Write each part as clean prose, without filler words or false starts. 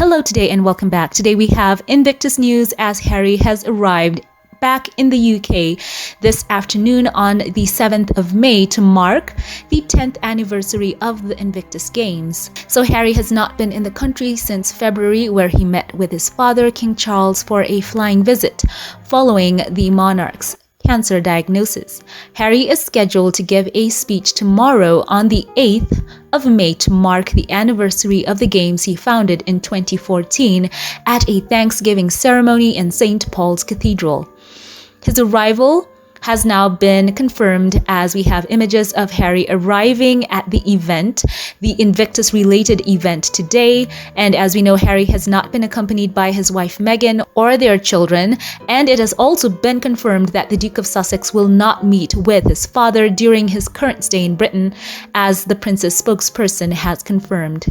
Hello today and welcome back. Today we have Invictus news as Harry has arrived back in the UK this afternoon on the 7th of May to mark the 10th anniversary of the Invictus Games. So Harry has not been in the country since February, where he met with his father, King Charles, for a flying visit following the monarch's cancer diagnosis. Harry is scheduled to give a speech tomorrow on the 8th of May to mark the anniversary of the games he founded in 2014 at a Thanksgiving ceremony in St. Paul's Cathedral. His arrival has now been confirmed as we have images of Harry arriving at the event, the Invictus-related event today. And as we know, Harry has not been accompanied by his wife Meghan or their children. And it has also been confirmed that the Duke of Sussex will not meet with his father during his current stay in Britain, as the prince's spokesperson has confirmed.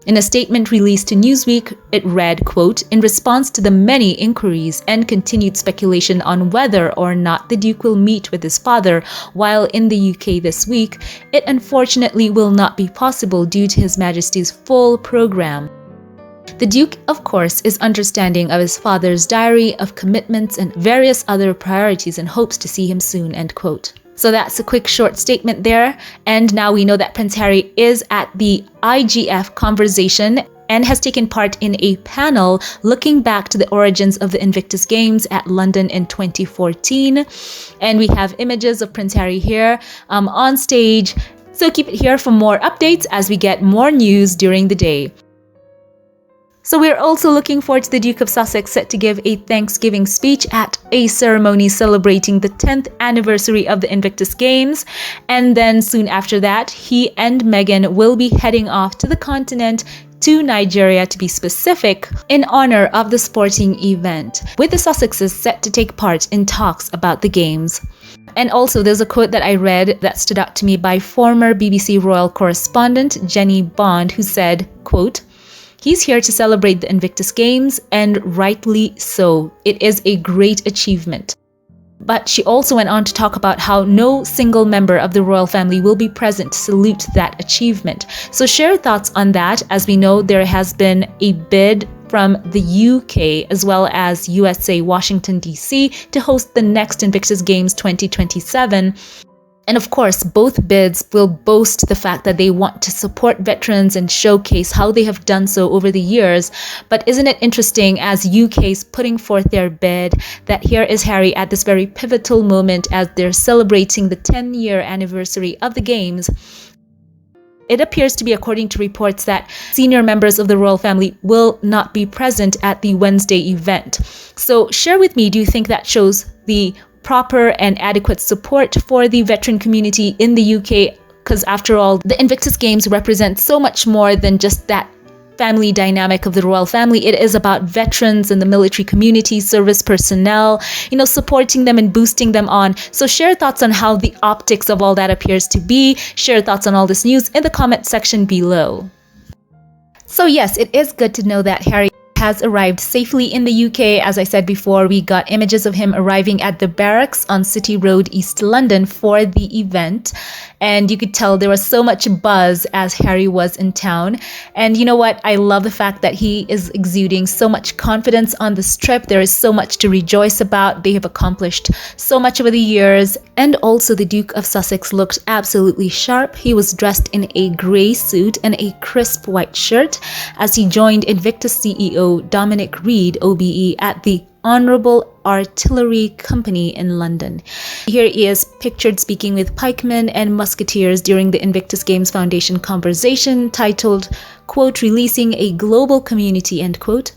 In a statement released to Newsweek, it read, quote, "In response to the many inquiries and continued speculation on whether or not the Duke will meet with his father while in the UK this week, it unfortunately will not be possible due to His Majesty's full program. The Duke, of course, is understanding of his father's diary of commitments and various other priorities and hopes to see him soon," end quote. So that's a quick short statement there. And now we know that Prince Harry is at the IGF conversation and has taken part in a panel looking back to the origins of the Invictus Games at London in 2014. And we have images of Prince Harry here on stage. So keep it here for more updates as we get more news during the day. So we're also looking forward to the Duke of Sussex set to give a Thanksgiving speech at a ceremony celebrating the 10th anniversary of the Invictus Games. And then soon after that, he and Meghan will be heading off to the continent, to Nigeria to be specific, in honor of the sporting event, with the Sussexes set to take part in talks about the games. And also there's a quote that I read that stood out to me by former BBC royal correspondent Jenny Bond, who said, quote, "He's here to celebrate the Invictus Games, and rightly so. It is a great achievement." But she also went on to talk about how no single member of the royal family will be present to salute that achievement. So share thoughts on that, as we know there has been a bid from the UK as well as USA, Washington, D.C. to host the next Invictus Games 2027. And of course, both bids will boast the fact that they want to support veterans and showcase how they have done so over the years. But isn't it interesting, as UK's putting forth their bid, that here is Harry at this very pivotal moment as they're celebrating the 10-year anniversary of the Games. It appears to be, according to reports, that senior members of the royal family will not be present at the Wednesday event. So share with me, do you think that shows the proper and adequate support for the veteran community in the UK? Because after all, the Invictus Games represent so much more than just that family dynamic of the royal family. It is about veterans and the military community, service personnel, supporting them and boosting them on. So share thoughts on how the optics of all that appears to be. Share thoughts on all this news in the comment section below. So yes, it is good to know that Harry has arrived safely in the UK. As I said before, we got images of him arriving at the barracks on City Road, East London for the event. And you could tell there was so much buzz as Harry was in town. And you know what? I love the fact that he is exuding so much confidence on this trip. There is so much to rejoice about. They have accomplished so much over the years. And also the Duke of Sussex looked absolutely sharp. He was dressed in a grey suit and a crisp white shirt as he joined Invictus CEO Dominic Reid, OBE, at the Honourable Artillery Company in London. Here he is pictured speaking with pikemen and musketeers during the Invictus Games Foundation conversation titled, quote, "Releasing a Global Community," end quote.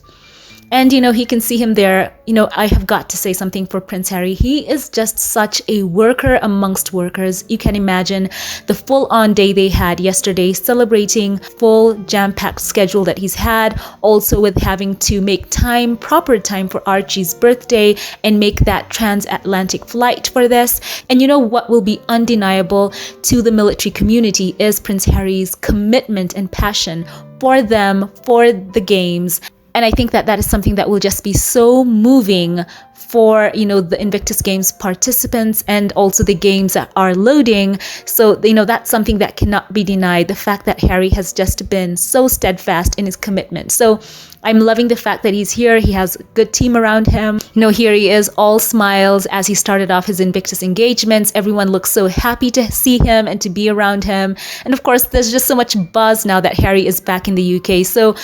And, he can see him there. I have got to say something for Prince Harry. He is just such a worker amongst workers. You can imagine the full-on day they had yesterday, celebrating full jam-packed schedule that he's had, also with having to make time, proper time for Archie's birthday and make that transatlantic flight for this. And what will be undeniable to the military community is Prince Harry's commitment and passion for them, for the games. And I think that that is something that will just be so moving for, the Invictus Games participants and also the games that are loading. So, that's something that cannot be denied, the fact that Harry has just been so steadfast in his commitment. So I'm loving the fact that he's here. He has a good team around him. Here he is, all smiles as he started off his Invictus engagements. Everyone looks so happy to see him and to be around him. And of course, there's just so much buzz now that Harry is back in the UK. So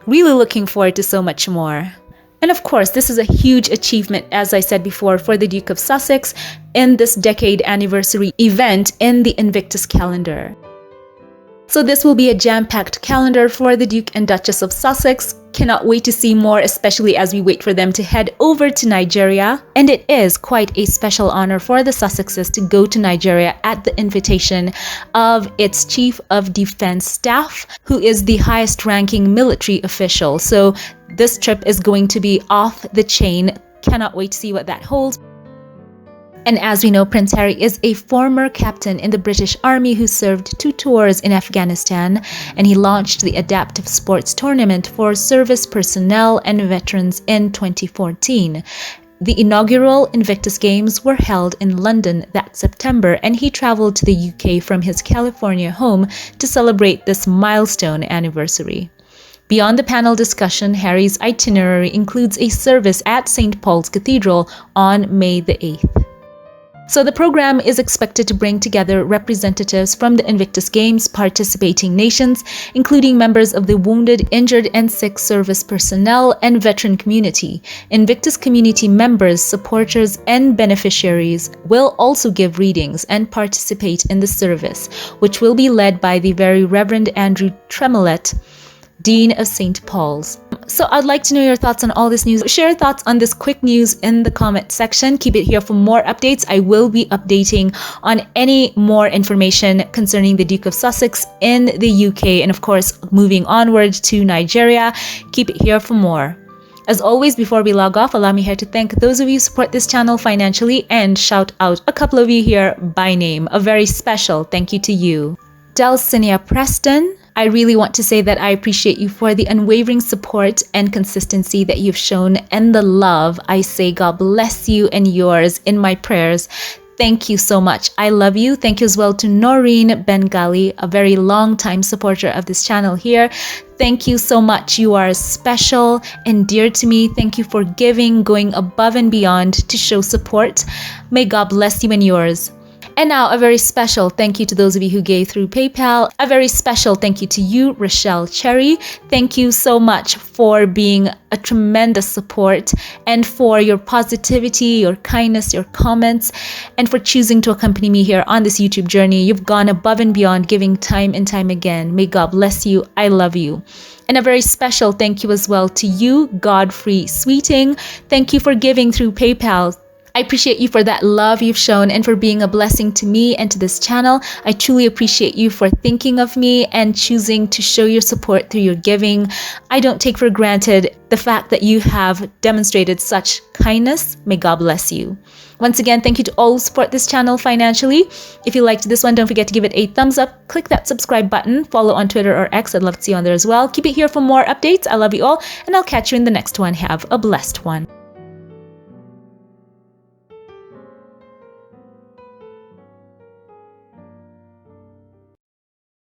really looking forward to so much more. And of course, this is a huge achievement, as I said before, for the Duke of Sussex in this decade anniversary event in the Invictus calendar. So this will be a jam-packed calendar for the Duke and Duchess of Sussex. Cannot wait to see more, especially as we wait for them to head over to Nigeria. And it is quite a special honor for the Sussexes to go to Nigeria at the invitation of its Chief of Defense Staff, who is the highest ranking military official. So this trip is going to be off the chain. Cannot wait to see what that holds. And as we know, Prince Harry is a former captain in the British Army who served 2 tours in Afghanistan, and he launched the Adaptive Sports Tournament for service personnel and veterans in 2014. The inaugural Invictus Games were held in London that September, and he traveled to the UK from his California home to celebrate this milestone anniversary. Beyond the panel discussion, Harry's itinerary includes a service at St. Paul's Cathedral on May the 8th. So the program is expected to bring together representatives from the Invictus Games participating nations, including members of the wounded, injured, and sick service personnel and veteran community. Invictus community members, supporters, and beneficiaries will also give readings and participate in the service, which will be led by the Very Reverend Andrew Tremollet, Dean of St. Paul's. So I'd like to know your thoughts on all this news. Share your thoughts on this quick news in the comment section. Keep it here for more updates. I will be updating on any more information concerning the Duke of Sussex in the UK, and of course, moving onward to Nigeria. Keep it here for more. As always, before we log off, allow me here to thank those of you who support this channel financially and shout out a couple of you here by name. A very special thank you to you. Delcinia Preston, I really want to say that I appreciate you for the unwavering support and consistency that you've shown, and the love. I say God bless you and yours in my prayers. Thank you so much. I love you. Thank you as well to Noreen Bengali, a very long time supporter of this channel here. Thank you so much. You are special and dear to me. Thank you for giving, going above and beyond to show support. May God bless you and yours. And now a very special thank you to those of you who gave through PayPal. A very special thank you to you, Rochelle Cherry. Thank you so much for being a tremendous support and for your positivity, your kindness, your comments, and for choosing to accompany me here on this YouTube journey. You've gone above and beyond, giving time and time again. May God bless you. I love you. And a very special thank you as well to you, Godfrey Sweeting. Thank you for giving through PayPal. I appreciate you for that love you've shown and for being a blessing to me and to this channel. I truly appreciate you for thinking of me and choosing to show your support through your giving. I don't take for granted the fact that you have demonstrated such kindness. May God bless you. Once again, thank you to all who support this channel financially. If you liked this one, don't forget to give it a thumbs up. Click that subscribe button. Follow on Twitter or X. I'd love to see you on there as well. Keep it here for more updates. I love you all, and I'll catch you in the next one. Have a blessed one.